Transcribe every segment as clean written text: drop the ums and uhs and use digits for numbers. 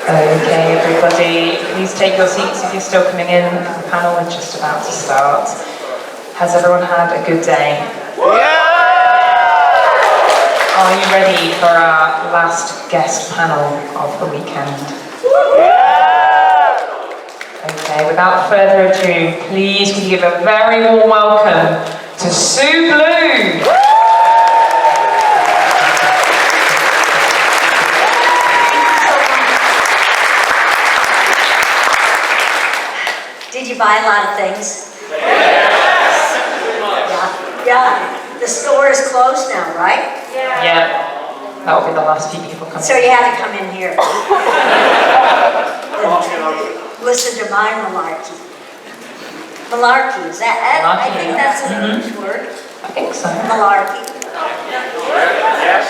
Okay, everybody, please take your seats if you're still coming in. The panel is just about to start. Has everyone had a good day? Yeah! Are you ready for our last guest panel of the weekend? Yeah! Okay, without further ado, please can you give a very warm welcome to Sue Blue. Did you buy a lot of things? Yes! Yeah. The store is closed now, right? Yeah, that will be the last few people coming. So you had to come in here. Listen to my malarkey. Malarkey, is that? I think that's an English word. I think so. Malarkey. Yes.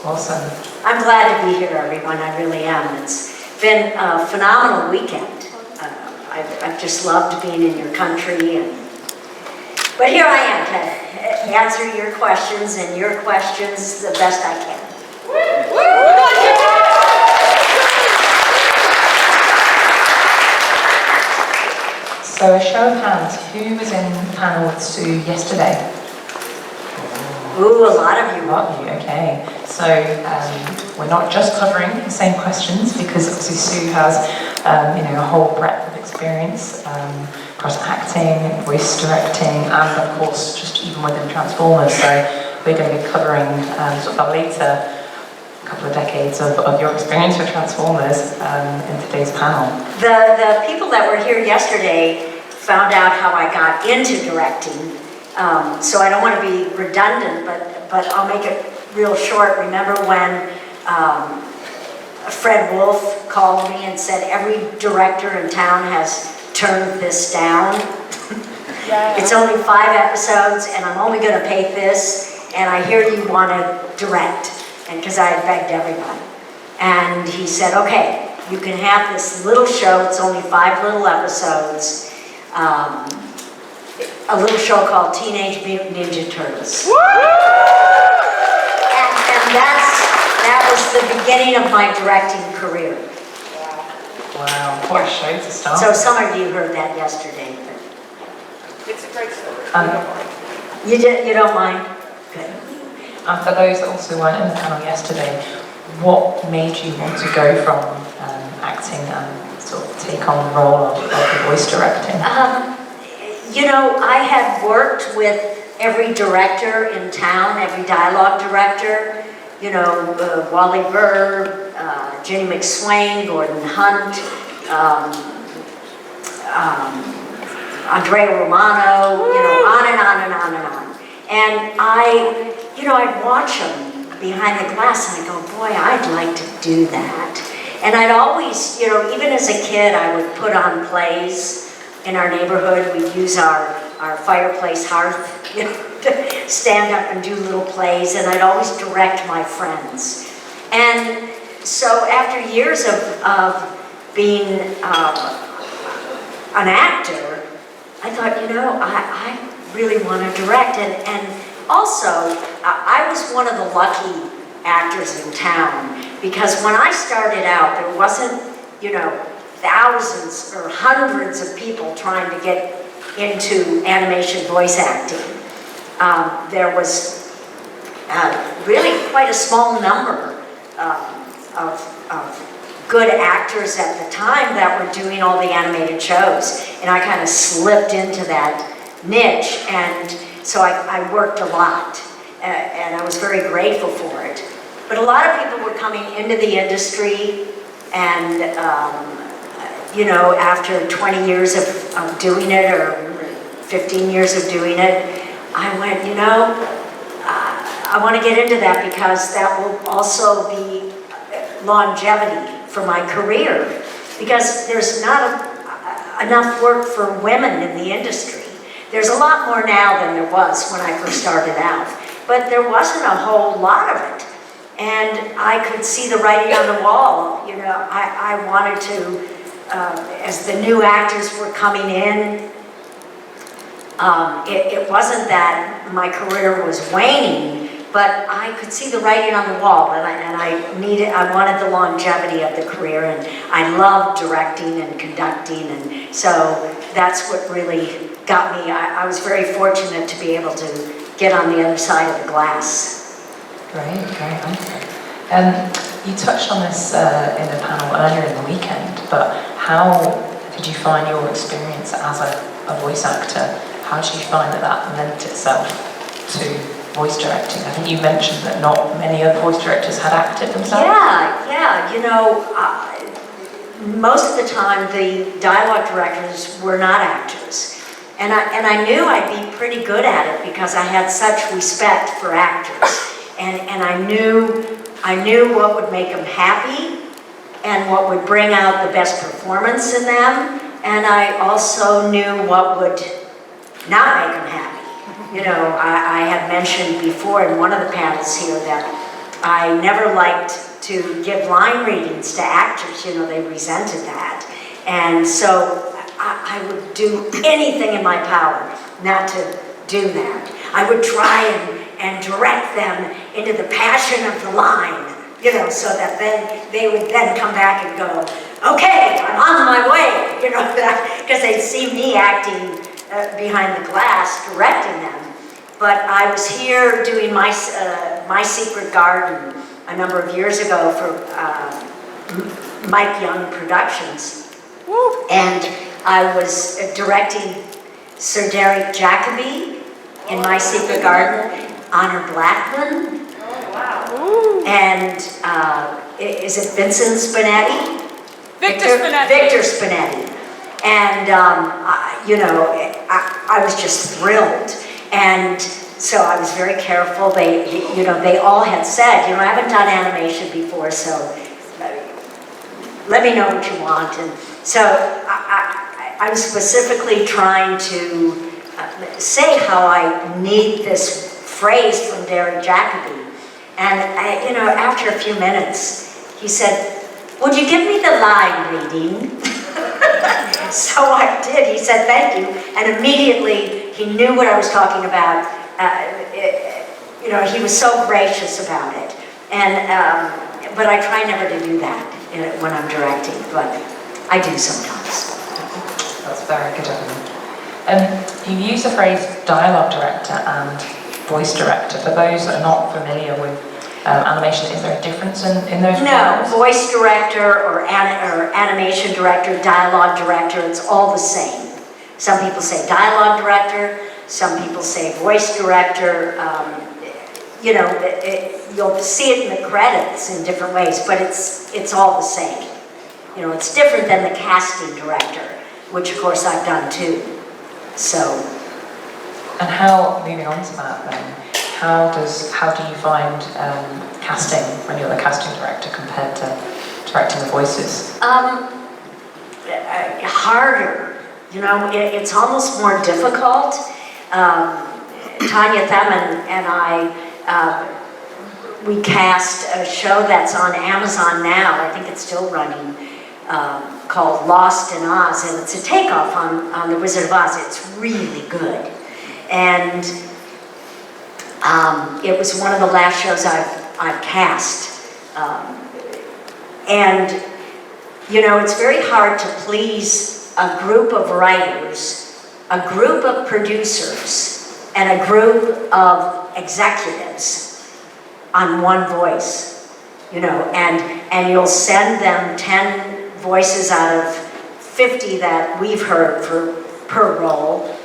Awesome. I'm glad to be here, everyone. I really am. It's been a phenomenal weekend. I've just loved being in your country, but here I am to answer your questions and your questions the best I can. So a show of hands, who was in the panel with Sue yesterday? Ooh, a lot of you. A lot of you, okay. So we're not just covering the same questions because obviously Sue has a whole breadth of experience across acting, voice directing, and of course just even within Transformers. So we're going to be covering sort of the later couple of decades of your experience with Transformers in today's panel. The people that were here yesterday found out how I got into directing. So I don't want to be redundant, but I'll make it real short. Remember when Fred Wolf called me and said every director in town has turned this down? Yeah. It's only 5 episodes and I'm only going to pay this, and I hear you want to direct. And because I had begged everybody. And he said, okay, you can have this little show, it's only 5 little episodes, a little show called Teenage Mutant Ninja Turtles. And that was the beginning of my directing career. Wow, what a show to start. So some of you heard that yesterday. But It's a great story. you don't mind? Good. And for those that also weren't in the panel yesterday, what made you want to go from acting and sort of take on the role of the voice directing? I had worked with every director in town, every dialogue director, Wally Burr, Jenny McSwain, Gordon Hunt, Andrea Romano, on and on and on and on. And I'd watch them behind the glass and I'd go, boy, I'd like to do that. And I'd always, even as a kid, I would put on plays in our neighborhood. We'd use our fireplace hearth, to stand up and do little plays, and I'd always direct my friends. And so after years of being an actor, I thought, I really want to direct. And also, I was one of the lucky actors in town, because when I started out, there wasn't, thousands or hundreds of people trying to get into animation voice acting. There was really quite a small number of good actors at the time that were doing all the animated shows, and I kind of slipped into that niche, and so I worked a lot, and I was very grateful for it. But a lot of people were coming into the industry, and after 20 years of doing it, or 15 years of doing it, I went, I want to get into that because that will also be longevity for my career, because there's not enough work for women in the industry. There's a lot more now than there was when I first started out, but there wasn't a whole lot of it. And I could see the writing on the wall. I wanted to, as the new actors were coming in, it wasn't that my career was waning, but I could see the writing on the wall, and I wanted the longevity of the career, and I loved directing and conducting, and so that's what really got me. I was very fortunate to be able to get on the other side of the glass. Great, great answer. You touched on this in a panel earlier in the weekend, but how did you find your experience as a voice actor? How did you find that lent itself to voice directing? I think you mentioned that not many other voice directors had acted themselves. Yeah, you know, most of the time the dialogue directors were not actors. And I knew I'd be pretty good at it because I had such respect for actors. And I knew what would make them happy and what would bring out the best performance in them. And I also knew what would not make them happy. You know, I had mentioned before in one of the panels here that I never liked to give line readings to actors. You know, they resented that. And so I would do anything in my power not to do that. I would try and direct them into the passion of the line, you know, so that they would then come back and go, okay, I'm on my way, you know, because they'd see me acting behind the glass, directing them. But I was here doing my Secret Garden a number of years ago for Mike Young Productions. And I was directing Sir Derek Jacobi in My Secret Garden, Honor Blackman. Oh, wow. And is it Vincent Spinetti? Victor Spinetti. Victor Spinetti. And, you know, I was just thrilled. And so I was very careful. They all had said, you know, I haven't done animation before, so let me know what you want. And so I'm specifically trying to say how I need this phrase from Derek Jacobi. And, you know, after a few minutes, he said, would you give me the line reading? So I did. He said, thank you. And immediately, he knew what I was talking about. You know, he was so gracious about it. And, but I try never to do that when I'm directing, but I do sometimes. That's very good of you. You use the phrase dialogue director and voice director. For those that are not familiar with animation, is there a difference in those No, roles? voice director or animation director, dialogue director, it's all the same. Some people say dialogue director, some people say voice director. You know, you'll see it in the credits in different ways, but it's all the same. You know, it's different than the casting director, which of course I've done too. So. And how, moving on to that then, how do you find casting when you're the casting director compared to directing the voices? Harder, you know, it's almost more difficult. Tanya Themin and I, we cast a show that's on Amazon now, I think it's still running, called Lost in Oz, and it's a takeoff on The Wizard of Oz. It's really good. And it was one of the last shows I've cast. And, you know, it's very hard to please a group of writers, a group of producers, and a group of executives on one voice, you know, and you'll send them 10 voices out of 50 that we've heard per role,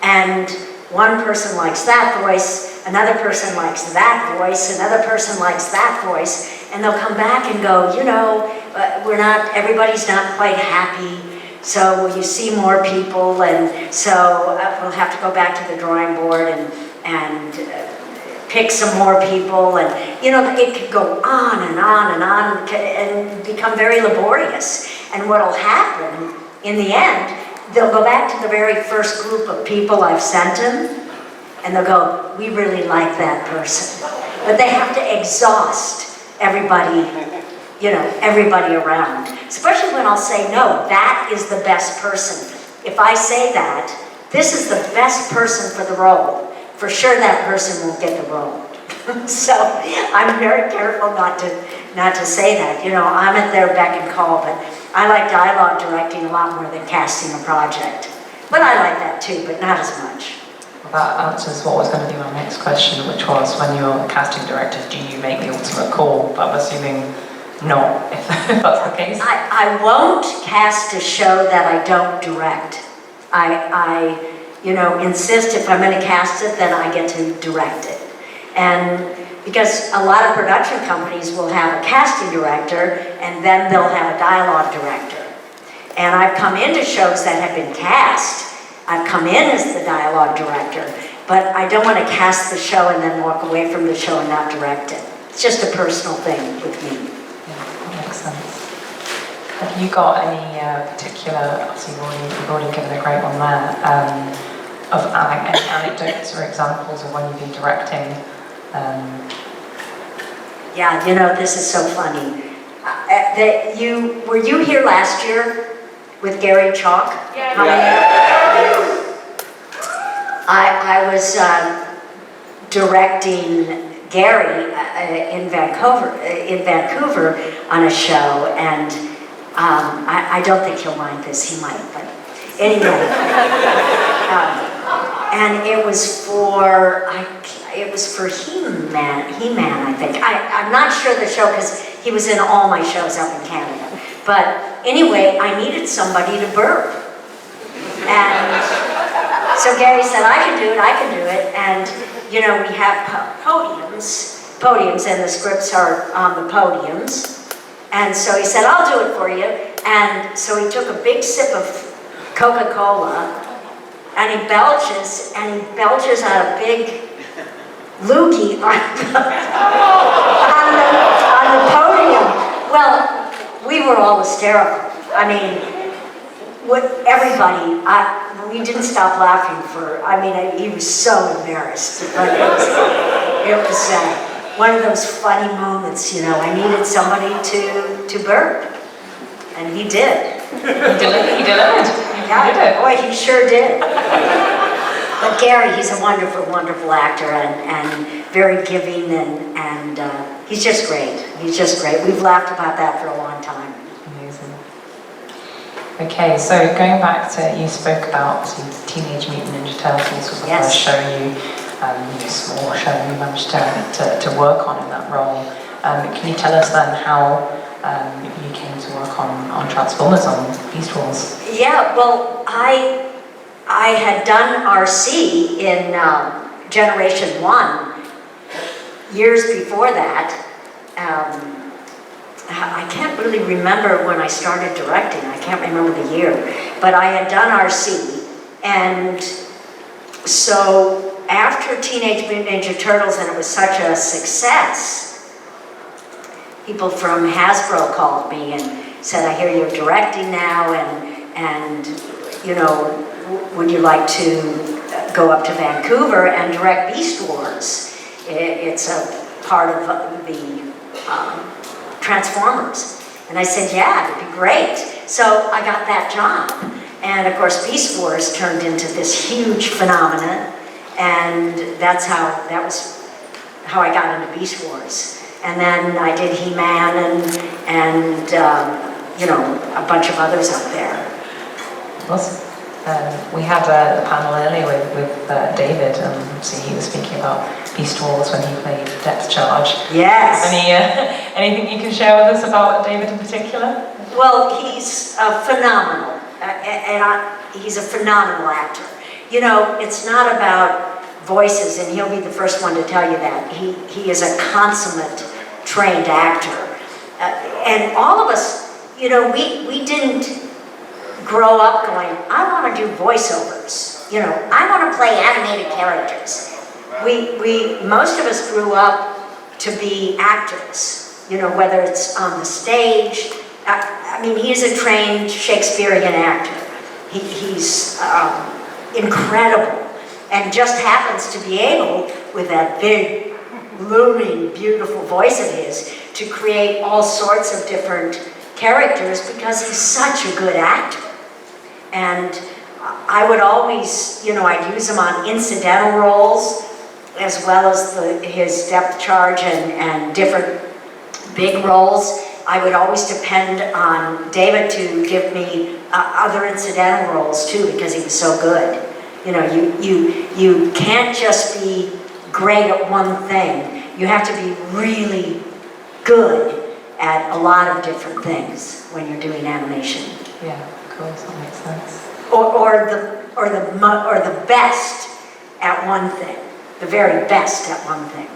and one person likes that voice, another person likes that voice, another person likes that voice, and they'll come back and go, you know, everybody's not quite happy, so will you see more people? And so we'll have to go back to the drawing board and pick some more people, and you know, it could go on and on and on and become very laborious. And what'll happen in the end, they'll go back to the very first group of people I've sent them, and they'll go, we really like that person. But they have to exhaust everybody, you know, everybody around. Especially when I'll say, no, that is the best person. If I say that, this is the best person for the role, for sure that person will get the role. So I'm very careful not to say that. You know, I'm at their beck and call, but I like dialogue directing a lot more than casting a project. But I like that too, but not as much. Well, that answers what was going to be my next question, which was, when you're casting directors, do you make the ultimate call? But I'm assuming not, if that's the case. I won't cast a show that I don't direct. I you know, insist if I'm going to cast it, then I get to direct it. And because a lot of production companies will have a casting director and then they'll have a dialogue director. And I've come into shows that have been cast. I've come in as the dialogue director, but I don't want to cast the show and then walk away from the show and not direct it. It's just a personal thing with me. Yeah, that makes sense. Have you got any particular, obviously you've already given a great one there, of any anecdotes or examples of when you've been directing? Yeah, you know, this is so funny. Were you here last year with Gary Chalk? Yeah. I was directing Gary in Vancouver on a show, and I don't think he'll mind this. He might, but anyway. And it was for He-Man, I think. I'm not sure the show, because he was in all my shows up in Canada. But anyway, I needed somebody to burp. And so Gary said, I can do it. And, you know, we have podiums, and the scripts are on the podiums. And so he said, I'll do it for you. And so he took a big sip of Coca-Cola, and he belches out a big loogie on the podium. Well, we were all hysterical. I mean, everybody, we didn't stop laughing he was so embarrassed. But it was one of those funny moments, you know. I needed somebody to burp, and he did. He delivered. Yeah, boy, he sure did. But Gary, he's a wonderful, wonderful actor, and very giving, and he's just great. He's just great. We've laughed about that for a long time. Amazing. Okay, so going back to, you spoke about Teenage Mutant Ninja Turtles was the first show small show you managed to work on in that role. Can you tell us then how you came to work on Transformers, on Beast Wars? Yeah, well, I had done RC in Generation 1 years before that. I can't really remember when I started directing. I can't remember the year. But I had done RC. And so after Teenage Mutant Ninja Turtles, and it was such a success, people from Hasbro called me and said, I hear you're directing now, and you know, would you like to go up to Vancouver and direct Beast Wars? It's a part of the Transformers. And I said, yeah, it'd be great. So I got that job. And of course, Beast Wars turned into this huge phenomenon. And that was how I got into Beast Wars. And then I did He-Man and you know, a bunch of others up there. Awesome. We had a panel earlier with David, so he was speaking about Beast Wars when he played Depth Charge. Yes. Anything you can share with us about David in particular? Well, he's phenomenal, he's a phenomenal actor. You know, it's not about voices, and he'll be the first one to tell you that. He is a consummate, trained actor. And all of us, you know, we didn't grow up going, I want to do voiceovers. You know, I want to play animated characters. Most of us grew up to be actors, you know, whether it's on the stage. I mean, he's a trained Shakespearean actor. He's incredible, and just happens to be able, with that big, looming, beautiful voice of his, to create all sorts of different characters because he's such a good actor. And I would always, you know, I'd use him on incidental roles. as well as his depth charge and different big roles, I would always depend on David to give me other incidental roles too, because he was so good. You know, you can't just be great at one thing. You have to be really good at a lot of different things when you're doing animation. Yeah, of course, that makes sense. Or the best at one thing, the very best at one thing.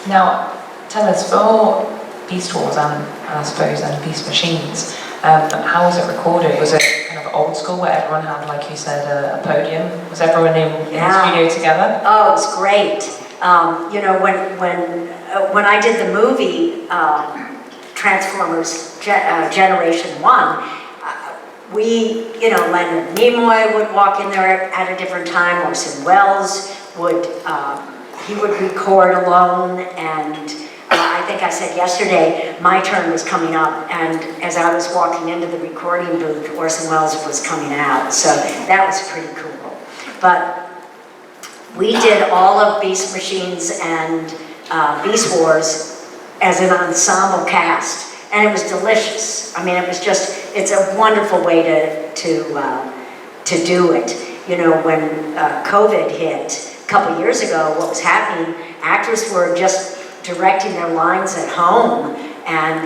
Now, tell us, for Beast Wars and I suppose and Beast Machines, how was it recorded? Was it kind of old school where everyone had, like you said, a podium? Was everyone in the studio together? Oh, it was great. You know, when I did the movie Transformers Generation 1, you know, Leonard Nimoy would walk in there at a different time. Orson Welles would, he would record alone, and I think I said yesterday, my turn was coming up, and as I was walking into the recording booth, Orson Welles was coming out, so that was pretty cool. But we did all of Beast Machines and Beast Wars as an ensemble cast, and it was delicious. I mean, it was just, it's a wonderful way to do it. You know, when COVID hit a couple years ago, what was happening, actors were just directing their lines at home, and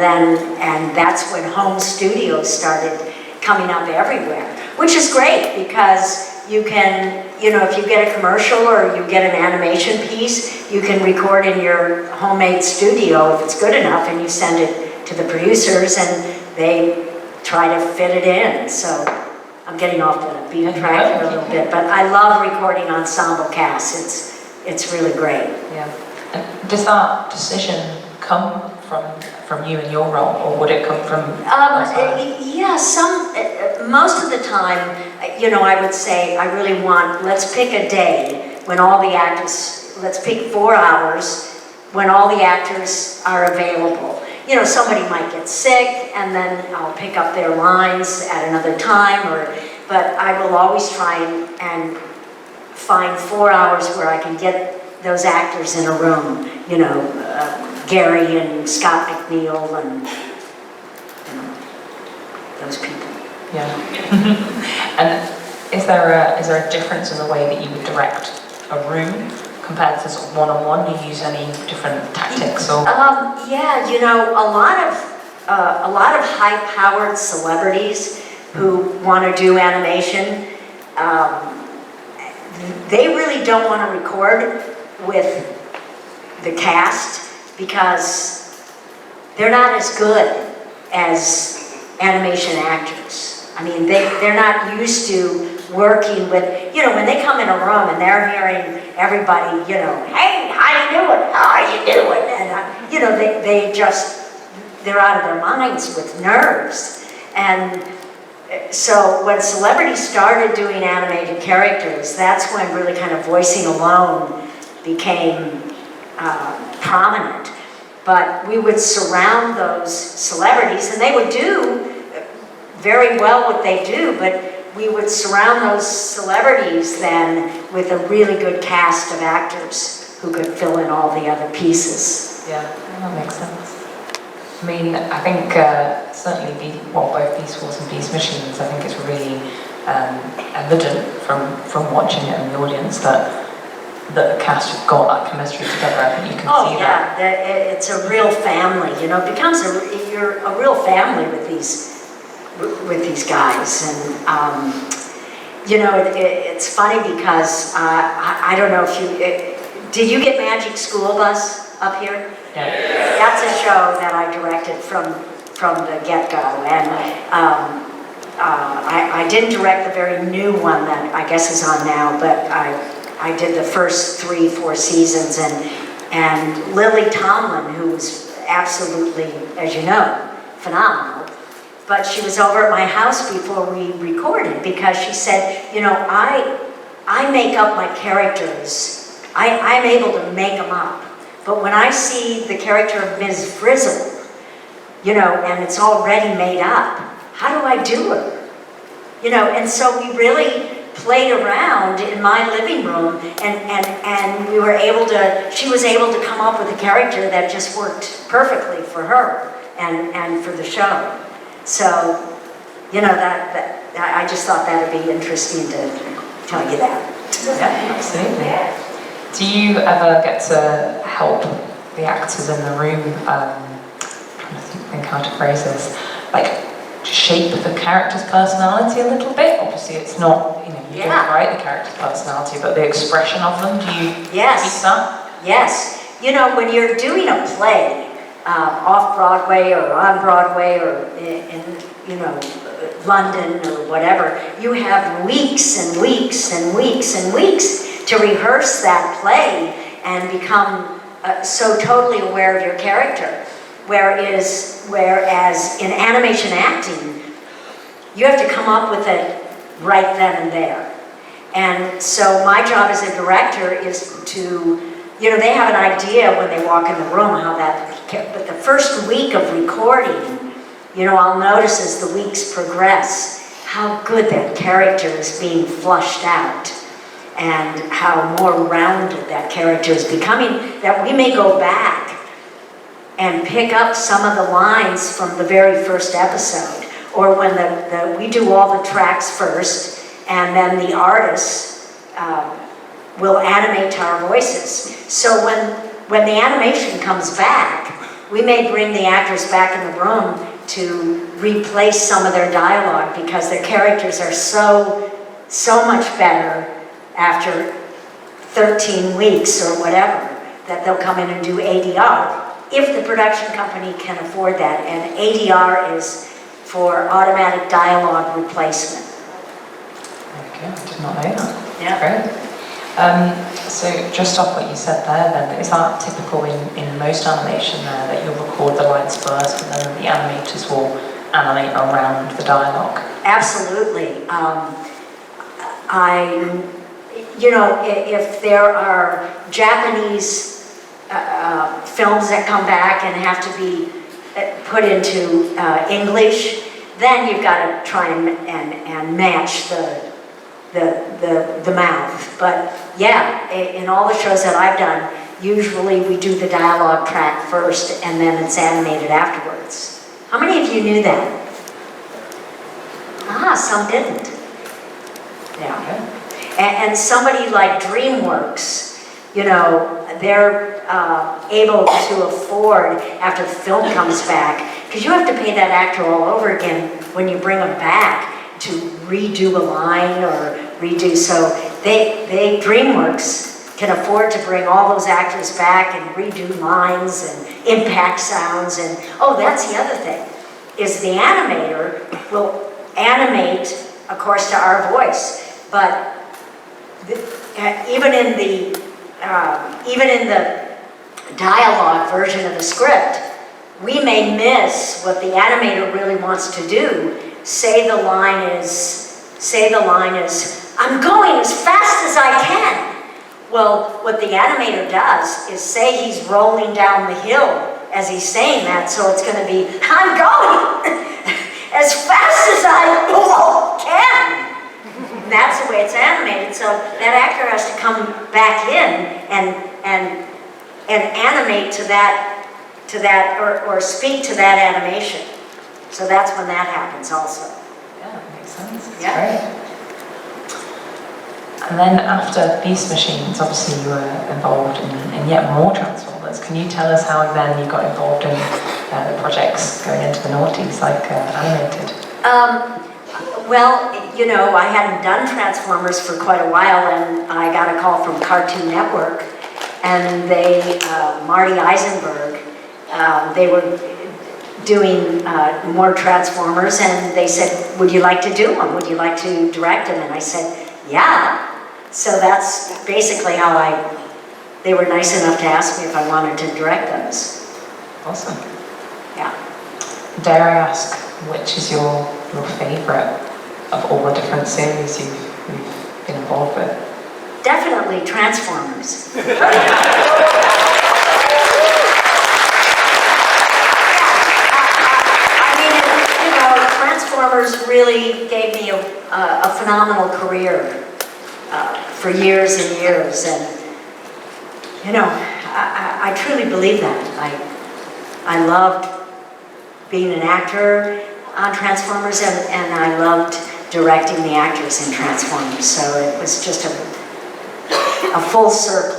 that's when home studios started coming up everywhere, which is great because you can, you know, if you get a commercial or you get an animation piece, you can record in your homemade studio if it's good enough, and you send it to the producers and they try to fit it in. So I'm getting off the beaten track here a little bit, but I love recording ensemble casts. It's really great. Yeah. And does that decision come from you and your role, or would it come from yeah, most of the time, you know, I would say I really want, let's pick a day when all the actors, let's pick 4 hours when all the actors are available. You know, somebody might get sick, and then I'll pick up their lines at another time, but I will always try and find 4 hours where I can get those actors in a room, you know, Gary and Scott McNeil and, you know, those people. Yeah. And is there a difference in the way that you would direct a room compared to sort of one-on-one? Do you use any different tactics or? Yeah, you know, a lot of high-powered celebrities who want to do animation, they really don't want to record with the cast because they're not as good as animation actors. I mean, they're not used to working with, you know, when they come in a room and they're hearing everybody, you know, hey, how you doing? How are you doing? And, you know, they're out of their minds with nerves. And so when celebrities started doing animated characters, that's when really kind of voicing alone became prominent. But we would surround those celebrities, and they would do very well what they do, but we would surround those celebrities then with a really good cast of actors who could fill in all the other pieces. Yeah, that makes sense. I mean, I think certainly both Beast Wars and Beast Machines, I think it's really evident from watching it in the audience that the cast have got that chemistry together. I think you can see that. Oh yeah, it's a real family. You know, it becomes you're a real family with these guys, and you know, it's funny because I don't know if you did you get Magic School Bus up here? Yeah. That's a show that I directed from the get-go, and I didn't direct the very new one that I guess is on now, but I did the first 3-4 seasons, and Lily Tomlin, who was absolutely, as you know, phenomenal, but she was over at my house before we recorded because she said, you know, I make up my characters. I'm able to make them up. But when I see the character of Ms. Frizzle, you know, and it's already made up, how do I do her? You know, and so we really played around in my living room, and we were able to, she was able to come up with a character that just worked perfectly for her and for the show. So, you know, I just thought that would be interesting to tell you that. Yeah, absolutely. Do you ever get to help the actors in the room, trying to think how to phrase this, like shape the character's personality a little bit? Obviously it's not, you know, you don't write the character's personality, but the expression of them, do you keep that? Yes. You know, when you're doing a play, off-Broadway or on-Broadway or in, you know, London or whatever, you have weeks and weeks and weeks and weeks to rehearse that play and become so totally aware of your character. Whereas in animation acting, you have to come up with it right then and there. And so my job as a director is to, you know, they have an idea when they walk in the room how that, but the first week of recording, you know, I'll notice as the weeks progress how good that character is being flushed out and how more rounded that character is becoming, that we may go back and pick up some of the lines from the very first episode, or when we do all the tracks first, and then the artists will animate to our voices. So when the animation comes back, we may bring the actors back in the room to replace some of their dialogue because their characters are so much better after 13 weeks or whatever, that they'll come in and do ADR, if the production company can afford that. And ADR is for automatic dialogue replacement. Okay, I did not know that. Yeah. Great. So just off what you said there then, is that typical in most animation there, that you'll record the lines first and then the animators will animate around the dialogue? Absolutely. You know, if there are Japanese films that come back and have to be put into English, then you've got to try and match the mouth. But yeah, in all the shows that I've done, usually we do the dialogue track first and then it's animated afterwards. How many of you knew that? Ah, some didn't. Yeah. Okay. And somebody like DreamWorks, you know, they're able to afford, after the film comes back, because you have to pay that actor all over again when you bring them back to redo a line or redo, so DreamWorks can afford to bring all those actors back and redo lines and impact sounds. And oh, that's the other thing, is the animator will animate, of course, to our voice, but even in the dialogue version of the script, we may miss what the animator really wants to do. Say the line is, "I'm going as fast as I can." Well, what the animator does is say he's rolling down the hill as he's saying that, so it's going to be, "I'm going as fast as I can." And that's the way it's animated. So that actor has to come back in and animate to that or speak to that animation. So that's when that happens also. Yeah, that makes sense. That's Yeah. great. And then after Beast Machines, obviously you were involved in yet more Transformers. Can you tell us how then you got involved in the projects going into the noughties, like animated? Well, you know, I hadn't done Transformers for quite a while, and I got a call from Cartoon Network, and Marty Eisenberg, they were doing more Transformers, and they said, "Would you like to do one? Would you like to direct them?" And I said, "Yeah." So that's basically how they were nice enough to ask me if I wanted to direct those. Awesome. Yeah. Dare I ask, which is your favourite of all the different series you've been involved with? Definitely Transformers. Transformers really gave me a phenomenal career. for years and years. And, you know, I truly believe that. I loved being an actor on Transformers, and I loved directing the actors in Transformers. So it was just a full circle.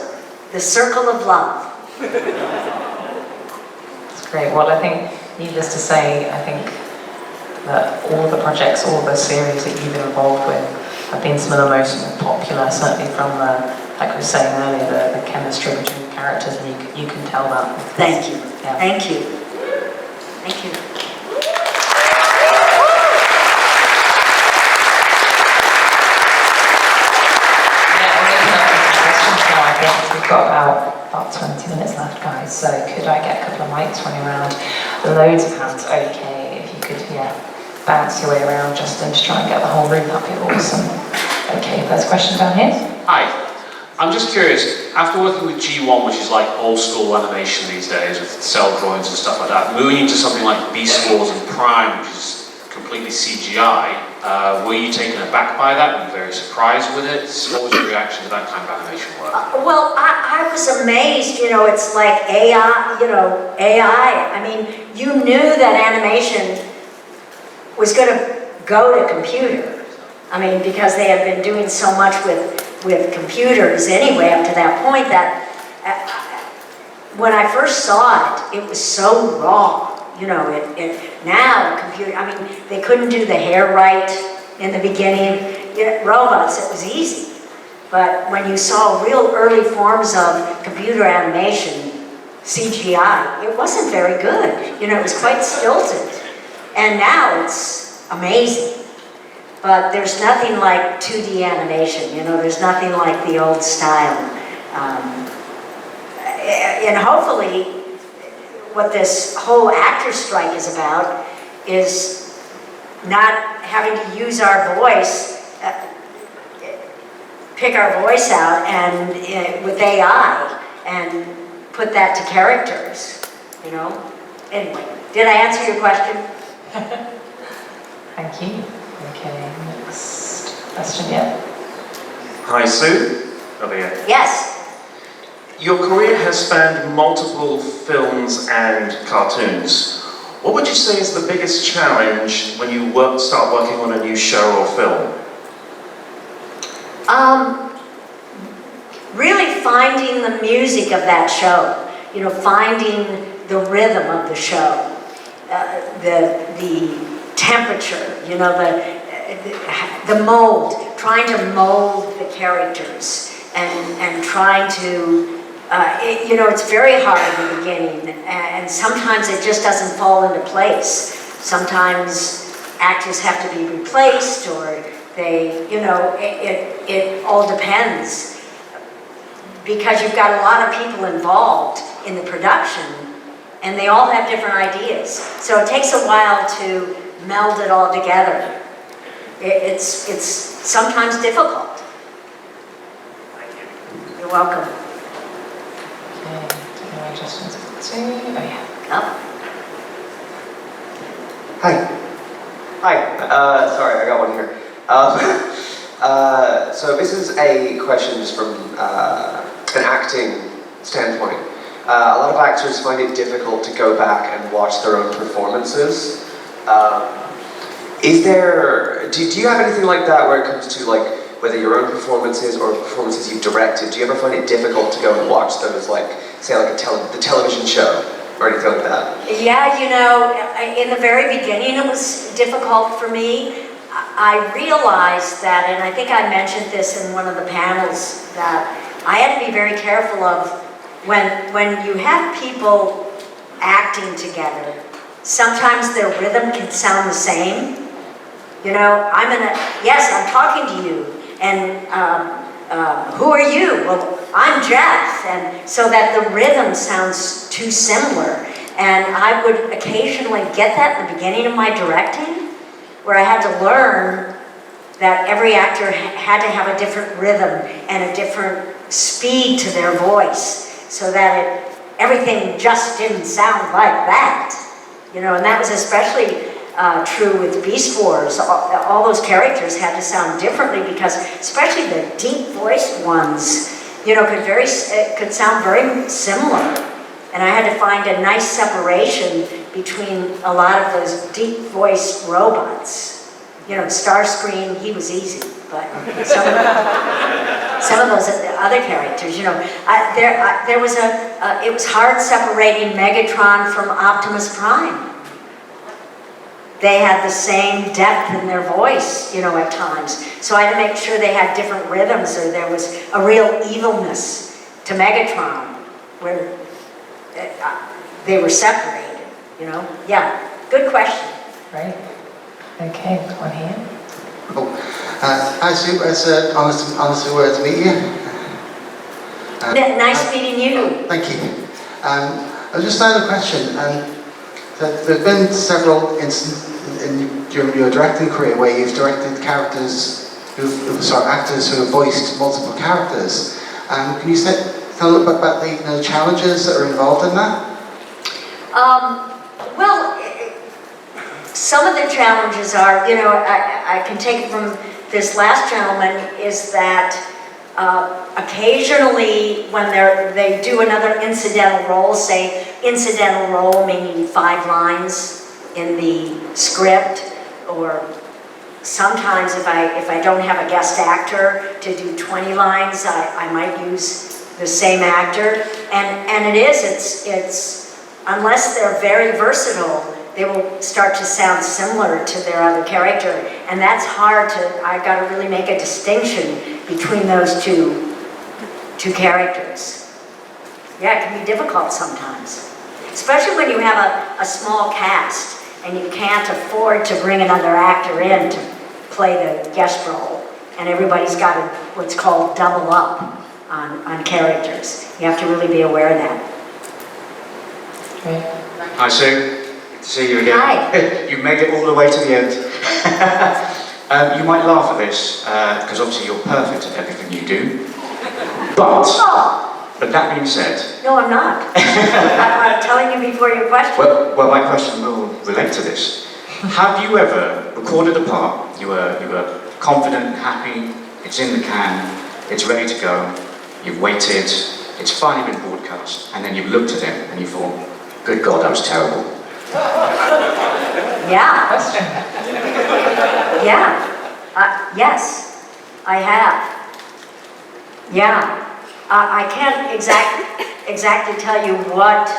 The circle of love. That's great. Well, I think, needless to say, I think that all the projects, all the series that you've been involved with have been some of the most popular, certainly from the, like we were saying earlier, the chemistry between the characters, and you can tell that. Thank you. Yeah. Thank you. Thank you. We've got about 20 minutes left, guys, so could I get a couple of mics running around? Loads of hands, okay, if you could, bounce your way around, Justin, to try and get the whole room, that'd be awesome. Okay, first question down here. Hi, I'm just curious, after working with G1, which is like old school animation these days, with cell drawings and stuff like that, moving into something like Beast Wars and Prime, which is completely CGI, were you taken aback by that? Were you very surprised with it? What was your reaction to that kind of animation work? Well, I was amazed, it's like AI, AI. I mean, you knew that animation was going to go to computer. I mean, because they had been doing so much with computers anyway up to that point that when I first saw it, it was so raw. Now computer, I mean, they couldn't do the hair right in the beginning. Robots, it was easy. But when you saw real early forms of computer animation, CGI, it wasn't very good. It was quite stilted. And now it's amazing. But there's nothing like 2D animation, there's nothing like the old style. And hopefully, what this whole actor strike is about is not having to use our voice, pick our voice out and with AI and put that to characters, Anyway, did I answer your question? Thank you. Okay, next question, Hi, Sue. Over here. Yes. Your career has spanned multiple films and cartoons. What would you say is the biggest challenge when you start working on a new show or film? Really finding the music of that show. Finding the rhythm of the show, the temperature. The mold. Trying to mold the characters and trying to. It's very hard in the beginning, and sometimes it just doesn't fall into place. Sometimes actors have to be replaced, or they, it all depends. Because you've got a lot of people involved in the production, and they all have different ideas. So it takes a while to meld it all together. It's sometimes difficult. Thank you. You're welcome. Hi. Sorry, I got one here. So this is a question just from an acting standpoint. A lot of actors find it difficult to go back and watch their own performances. Do you have anything like that where it comes to whether your own performances or performances you've directed? Do you ever find it difficult to go and watch those, say the television show or anything like that? Yeah, in the very beginning it was difficult for me. I realized that, and I think I mentioned this in one of the panels, that I had to be very careful of when you have people acting together, sometimes their rhythm can sound the same. I'm talking to you, and who are you? Well, I'm Jeff, and so that the rhythm sounds too similar. And I would occasionally get that in the beginning of my directing, where I had to learn that every actor had to have a different rhythm and a different speed to their voice, so that everything just didn't sound like that. And that was especially true with Beast Wars. All those characters had to sound differently because, especially the deep-voiced ones, you know, could sound very similar. And I had to find a nice separation between a lot of those deep-voiced robots. You know, Starscream, he was easy, but some of those other characters, you know, it was hard separating Megatron from Optimus Prime. They had the same depth in their voice, you know, at times. So I had to make sure they had different rhythms, or there was a real evilness to Megatron, where they were separated, you know? Yeah, good question. Right. Okay, one here. Oh, hi Sue, it's honestly word to meet you. Nice meeting you. Thank you. I just had a question. There have been several instances in your directing career where you've directed characters, actors who have voiced multiple characters. Can you tell a little bit about the challenges that are involved in that? Well, some of the challenges are, you know, I can take it from this last gentleman, is that occasionally when they do another incidental role, say incidental role meaning 5 lines in the script, or sometimes if I don't have a guest actor to do 20 lines, I might use the same actor, and it's unless they're very versatile, they will start to sound similar to their other character, and that's hard I got to really make a distinction between those two characters. Yeah, it can be difficult sometimes, especially when you have a small cast and you can't afford to bring another actor in to play the guest role, and everybody's got to what's called double up on characters. You have to really be aware of that. Great. Hi Sue, good to see you again. Hi. You made it all the way to the end. You might laugh at this, because obviously you're perfect at everything you do. But that being said... No, I'm not. I'm telling you before your question. Well, my question will relate to this. Have you ever recorded a part, you were confident, happy, it's in the can, it's ready to go, you've waited, it's finally been broadcast, and then you've looked at it and you thought, good God, that was terrible. Yeah. Question. Yeah. Yes, I have. Yeah. I can't exactly tell you what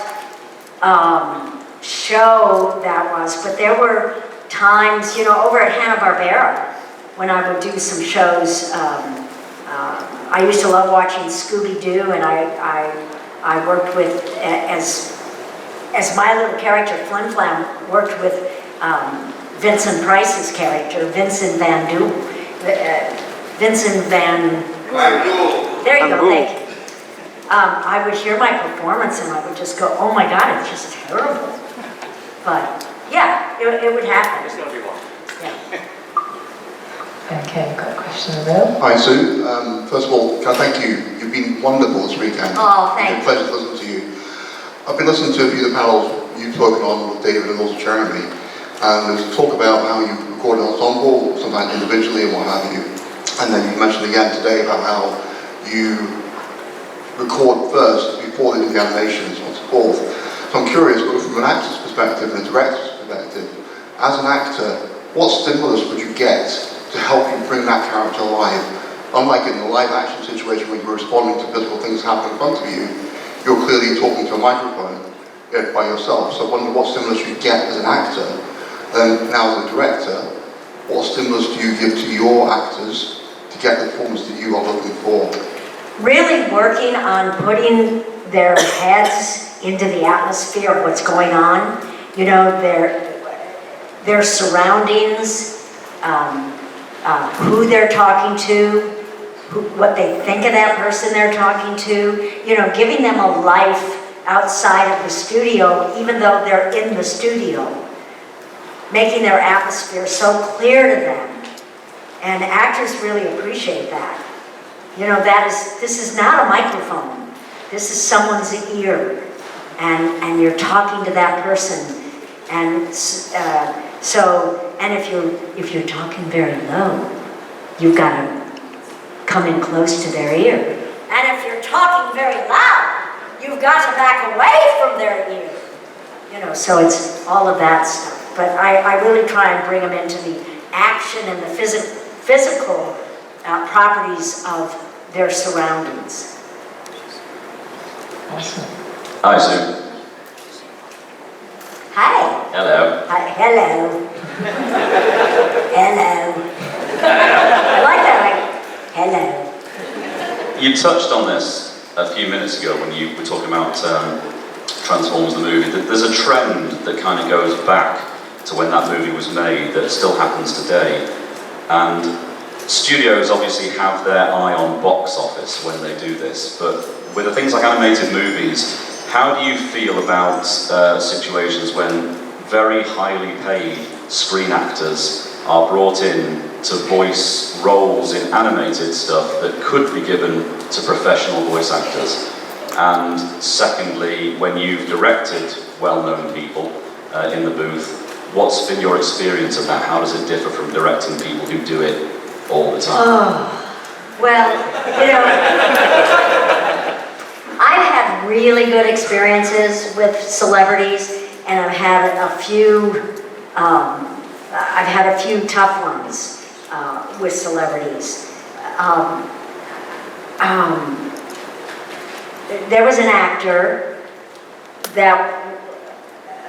show that was, but there were times, you know, over at Hanna-Barbera, when I would do some shows. I used to love watching Scooby-Doo, and I worked with, as my little character, Flim Flam, worked with Vincent Price's character, Vincent Van Doel. Vincent Van... There you go, thank you. I would hear my performance and I would just go, oh my God, it's just terrible. But yeah, it would happen. It's going to be one. Yeah. Okay, got a question in the middle. Hi Sue, first of all, can I thank you? You've been wonderful this weekend. Oh, thank It's been a pleasure to listen to you. I've been listening to a few of the panels you've spoken on with David and also Jeremy, and there's talk about how you record an ensemble, sometimes individually and what have you. And then you mentioned again today about how you record first before they do the animation and so on and so forth. So I'm curious, both from an actor's perspective and a director's perspective, as an actor, what stimulus would you get to help you bring that character alive? Unlike in the live action situation where you're responding to physical things happening in front of you, you're clearly talking to a microphone by yourself. So I wonder what stimulus you get as an actor, and now as a director, what stimulus do you give to your actors to get the performance that you are looking for? Really working on putting their heads into the atmosphere of what's going on. You know, their surroundings, who they're talking to, what they think of that person they're talking to. You know, giving them a life outside of the studio, even though they're in the studio. Making their atmosphere so clear to them. And actors really appreciate that. You know, this is not a microphone. This is someone's ear. And you're talking to that person. And So, and if you're talking very low, you've got to come in close to their ear. And if you're talking very loud, you've got to back away from their ear. You know, so it's all of that stuff. But I really try and bring them into the action and the physical properties of their surroundings. Awesome. Hi, Sue. Hi. Hello. Hi. Hello. Hello. I like that. Hello. You touched on this a few minutes ago when you were talking about Transformers the movie. There's a trend that kind of goes back to when that movie was made that still happens today. And studios obviously have their eye on box office when they do this, but with the things like animated movies, how do you feel about situations when very highly paid screen actors are brought in to voice roles in animated stuff that could be given to professional voice actors? And secondly, when you've directed well-known people in the booth, what's been your experience of that? How does it differ from directing people who do it all the time? Oh, well, you know, I've had really good experiences with celebrities, and I've had a few tough ones with celebrities. There was an actor that,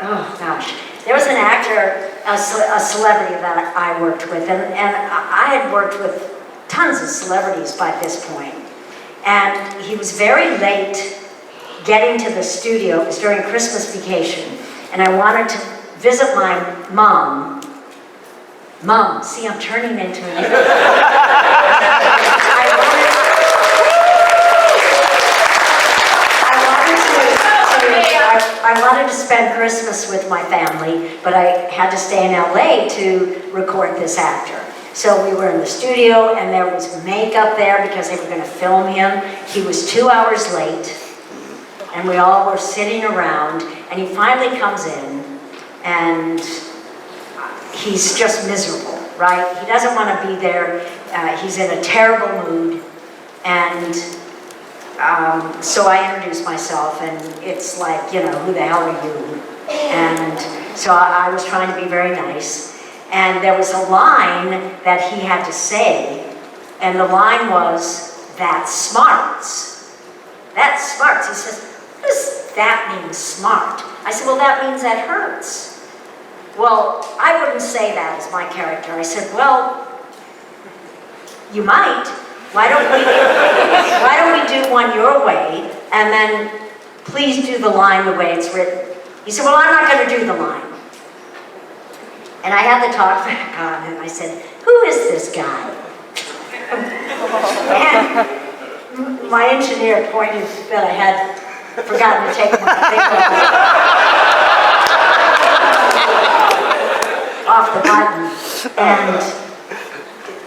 oh gosh, there was an actor, a celebrity that I worked with, and I had worked with tons of celebrities by this point. And he was very late getting to the studio. It was during Christmas vacation, and I wanted to visit my mom. Mom, see, I'm turning into an I wanted to spend Christmas with my family, but I had to stay in LA to record this actor. So we were in the studio, and there was makeup there because they were going to film him. He was 2 hours late, and we all were sitting around, and he finally comes in, and he's just miserable, right? He doesn't want to be there. He's in a terrible mood, and so I introduced myself, and it's like, you know, who the hell are you? And so I was trying to be very nice. And there was a line that he had to say, and the line was, "That's smarts." That's smarts. He says, "What does that mean, smart?" I said, "Well, that means that hurts." Well, I wouldn't say that as my character. I said, "Well, you might. Why don't we do one your way, and then please do the line the way it's written?" He said, "Well, I'm not going to do the line." And I had the talk back on, and I said, "Who is this guy?" And my engineer pointed that I had forgotten to take my finger off the button, and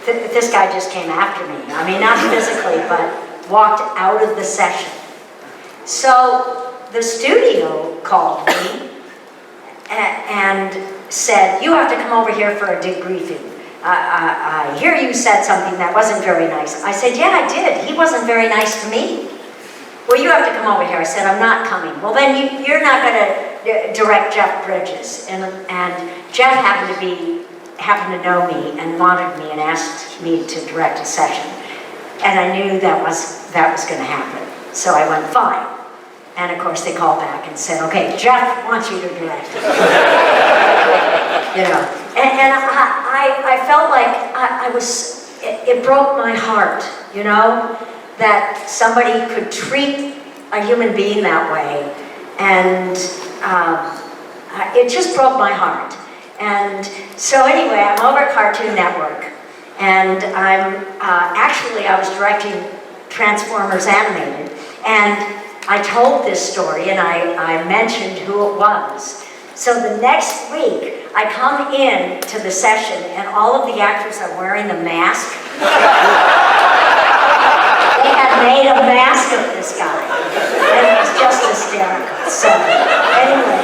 this guy just came after me. I mean, not physically, but walked out of the session. So the studio called me and said, "You have to come over here for a debriefing. I hear you said something that wasn't very nice." I said, "Yeah, I did. He wasn't very nice to me." "Well, you have to come over here." I said, "I'm not coming." "Well, then you're not going to direct Jeff Bridges." And Jeff happened to know me and wanted me and asked me to direct a session. And I knew that was going to happen. So I went, "Fine." And of course they called back and said, "Okay, Jeff wants you to direct." You know, and I felt like it broke my heart, you know, that somebody could treat a human being that way, and it just broke my heart. And so anyway, I'm over at Cartoon Network, and I was directing Transformers Animated, and I told this story, and I mentioned who it was. So the next week, I come in to the session, and all of the actors are wearing the mask. They had made a mask of this guy, and it was just hysterical. So anyway,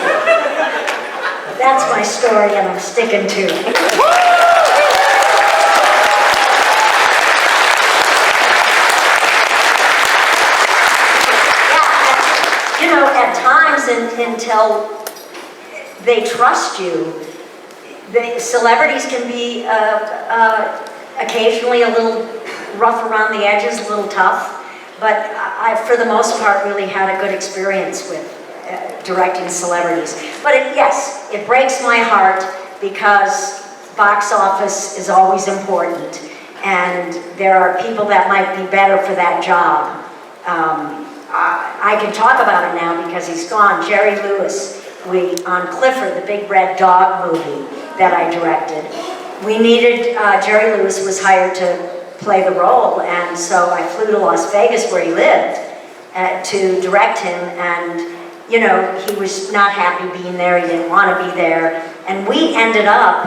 That's my story, and I'm sticking to it. You know, at times until they trust you, the celebrities can be occasionally a little rough around the edges, a little tough, but I, for the most part, really had a good experience with directing celebrities. But yes, it breaks my heart because box office is always important, and there are people that might be better for that job. I can talk about it now because he's gone. Jerry Lewis, on Clifford, the big red dog movie that I directed, we needed, Jerry Lewis was hired to play the role, and so I flew to Las Vegas where he lived to direct him, and you know, he was not happy being there, he didn't want to be there, and we ended up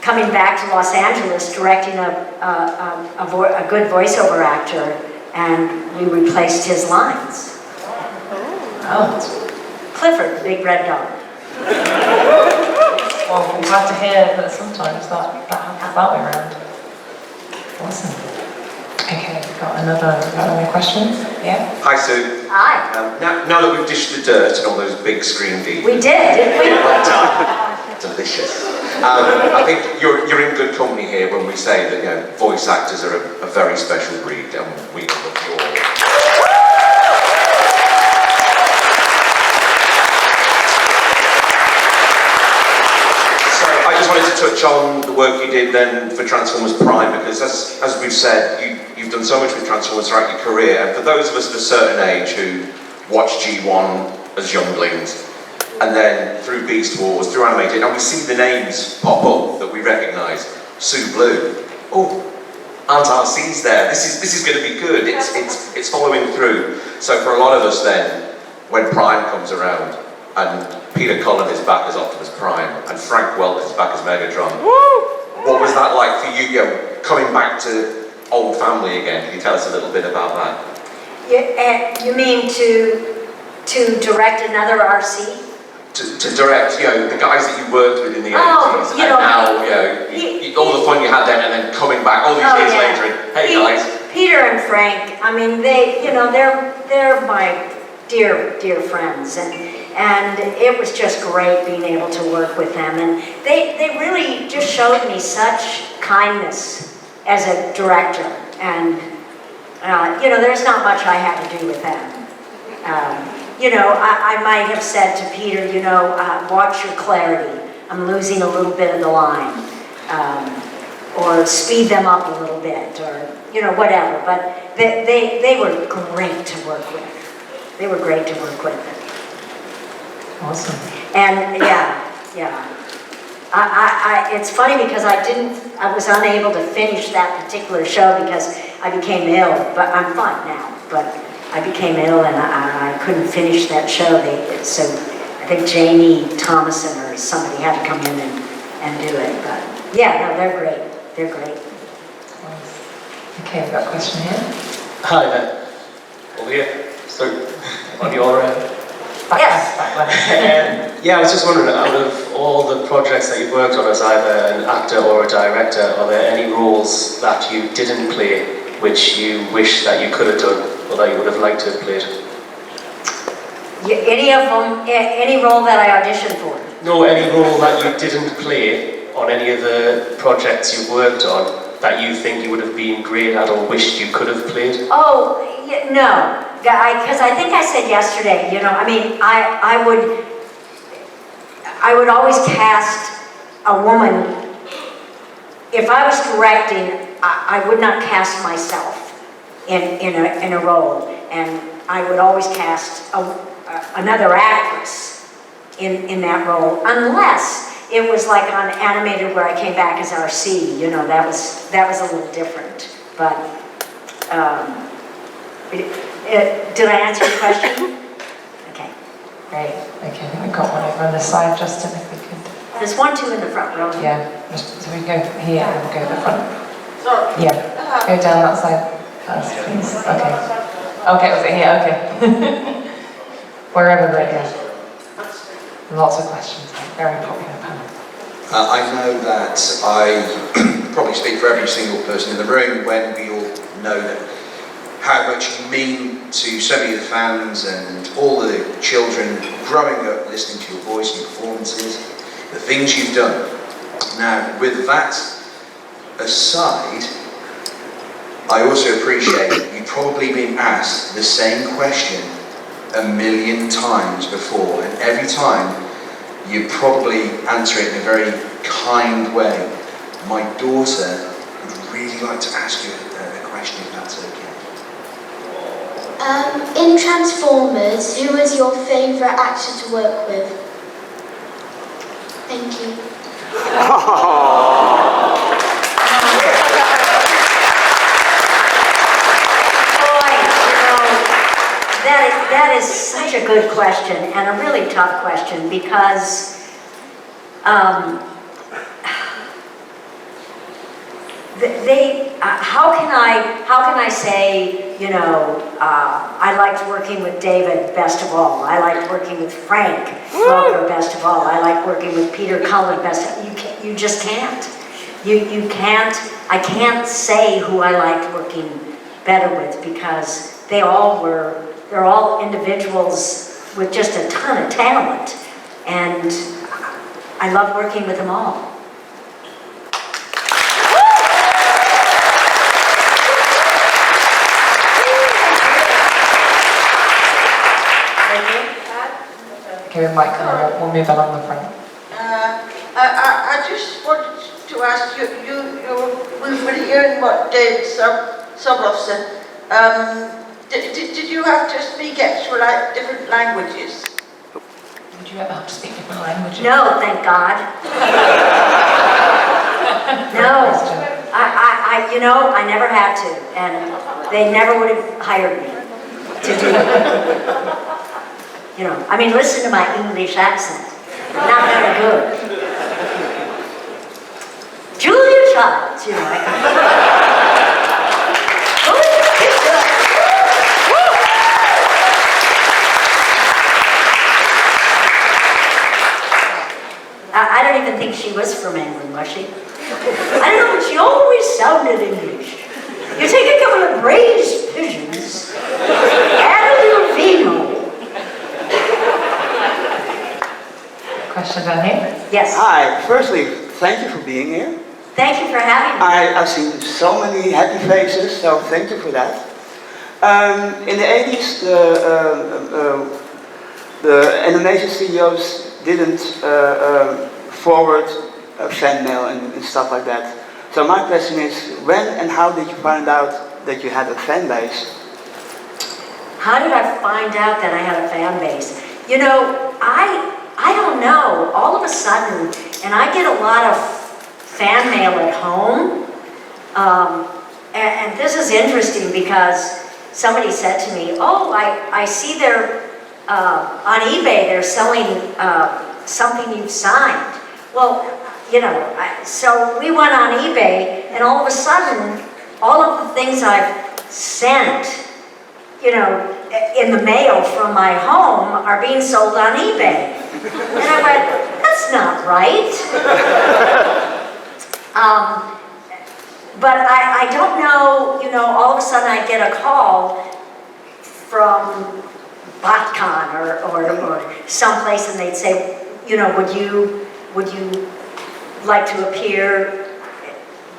coming back to Los Angeles directing a good voiceover actor, and we replaced his lines. Oh, Clifford, the big red dog. well, I'm glad to hear that sometimes that happens that way around. Awesome. Okay, we've got another question. Yeah? Hi, Sue. Hi. Now that we've dished the dirt and all those big screen deals. We did, didn't we? Delicious. I think you're in good company here when we say that, you know, voice actors are a very special breed, and we love you all. So I just wanted to touch on the work you did then for Transformers Prime, because as we've said, you've done so much with Transformers throughout your career, and for those of us of a certain age who watched G1 as younglings, and then through Beast Wars, through animated, and we see the names pop up that we recognise. Sue Blue. Oh, Aunt RC's there. This is going to be good. It's following through. So for a lot of us then, when Prime comes around, and Peter Cullen is back as Optimus Prime, and Frank Welker is back as Megatron, what was that like for you, you know, coming back to old family again? Can you tell us a little bit about that? Yeah, you mean to direct another RC? To direct, you know, the guys that you worked with in the 80s, you know, and now, you know, all the fun you had then, and then coming back all these years later, and, hey guys. Peter and Frank, I mean, they, you know, they're my dear friends, and it was just great being able to work with them, and they really just showed me such kindness as a director, and you know, there's not much I had to do with them. You know, I might have said to Peter, you know, watch your clarity. I'm losing a little bit of the line. Or speed them up a little bit, or, you know, whatever. But they were great to work with. They were great to work with. Awesome. And yeah. It's funny because I was unable to finish that particular show because I became ill, but I'm fine now. But I became ill and I couldn't finish that show. So I think Janie Thomason or somebody had to come in and do it. But yeah, no, they're great. They're great. Okay, we've got a question here. Hi there. Over here. So, on your Yes. yeah, I was just wondering, out of all the projects that you've worked on as either an actor or a director, are there any roles that you didn't play which you wish that you could have done, or that you would have liked to have played? Any of them, any role that I auditioned for? No, any role that you didn't play on any of the projects you've worked on that you think you would have been great at or wished you could have played? Oh, no. Because I think I said yesterday, you know, I mean, I would always cast a woman. If I was directing, I would not cast myself in a role, and I would always cast another actress in that role, unless it was like on animated where I came back as RC. You know, that was a little different. But did I answer your question? Okay. Great. Okay, I think we've got one over on the side, Justin, if we could. There's 1, 2 in the front row. Yeah, so we go here and we'll go to the front. Yeah, go down that side first, please. Okay. Okay, was it here? Okay. Wherever, but yeah. Lots of questions, very popular panel. I know that I probably speak for every single person in the room when we all know that how much you mean to so many of the fans and all the children growing up listening to your voice and your performances, the things you've done. Now, with that aside, I also appreciate you've probably been asked the same question 1,000,000 times before, and every time you probably answer it in a very kind way. My daughter would really like to ask you a question, if that's okay. In Transformers, who was your favourite actor to work with? Thank you. That is such a good question, and a really tough question, because how can I say, you know, I liked working with David best of all. I liked working with Frank Welker best of all. I like working with Peter Cullen best of all. You just can't. You can't. I can't say who I liked working better with, because they're all individuals with just a ton of talent, and I love working with them all. Okay, Mike, we'll move along the front. I just wanted to ask you, we've been hearing what David Sobroff said. Did you have to speak extra different languages? Would you ever have to speak different languages? No, thank God. No, I never had to, and they never would have hired me to do it. You know, I mean, listen to my English accent. Not very good. Julia Childs, you know. I don't even think she was from England, was she? I don't know, but she always sounded English. You take a couple of braised pigeons, add a little vino. Question down here? Yes. Hi, firstly, thank you for being here. Thank you for having me. I've seen so many happy faces, so thank you for that. In the 80s, the animation studios didn't forward fan mail and stuff like that. So my question is, when and how did you find out that you had a fan base? How did I find out that I had a fan base? You know, I don't know. All of a sudden, and I get a lot of fan mail at home, and this is interesting because somebody said to me, oh, I see they're, on eBay, they're selling something you've signed. Well, you know, so we went on eBay, and all of a sudden, all of the things I've sent, you know, in the mail from my home are being sold on eBay. And I went, that's not right. But I don't know, you know, all of a sudden I get a call from BotCon or someplace, and they'd say, you know, would you like to appear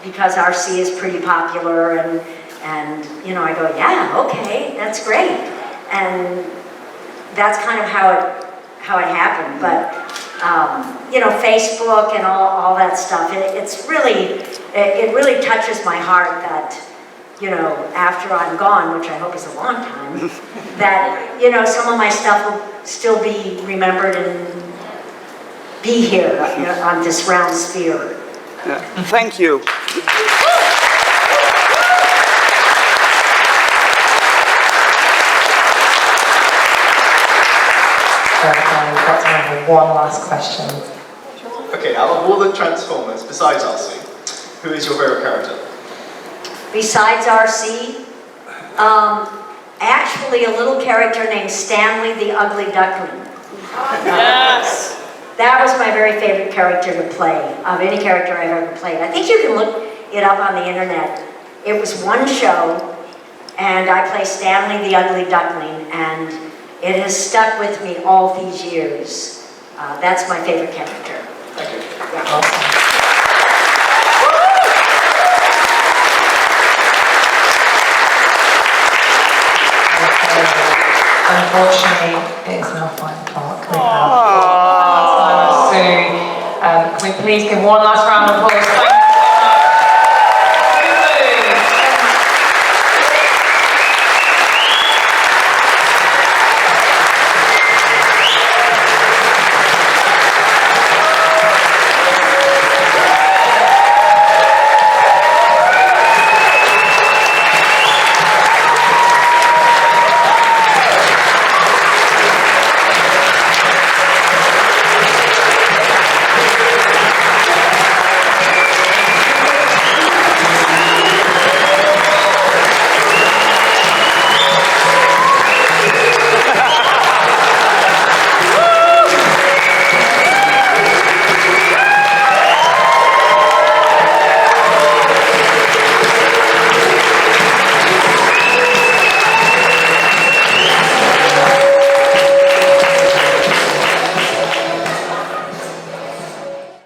because RC is pretty popular, and you know, I go, yeah, okay, that's great. And that's kind of how it happened. But you know, Facebook and all that stuff, it really touches my heart that, you know, after I'm gone, which I hope is a long time, that, you know, some of my stuff will still be remembered and be here, you know, on this round sphere. Yeah. Thank you. We've got time for one last question. Okay, out of all the Transformers, besides RC, who is your favorite character? Besides RC, actually a little character named Stanley the Ugly Duckling. Yes. was my very favorite character to play, of any character I've ever played. I think you can look it up on the internet. It was one show, and I play Stanley the Ugly Duckling, and it has stuck with me all these years. That's my favorite character. Thank you. Yeah. Awesome. Unfortunately, it is now 5 o'clock. We have time. So, can we please give one last round of applause?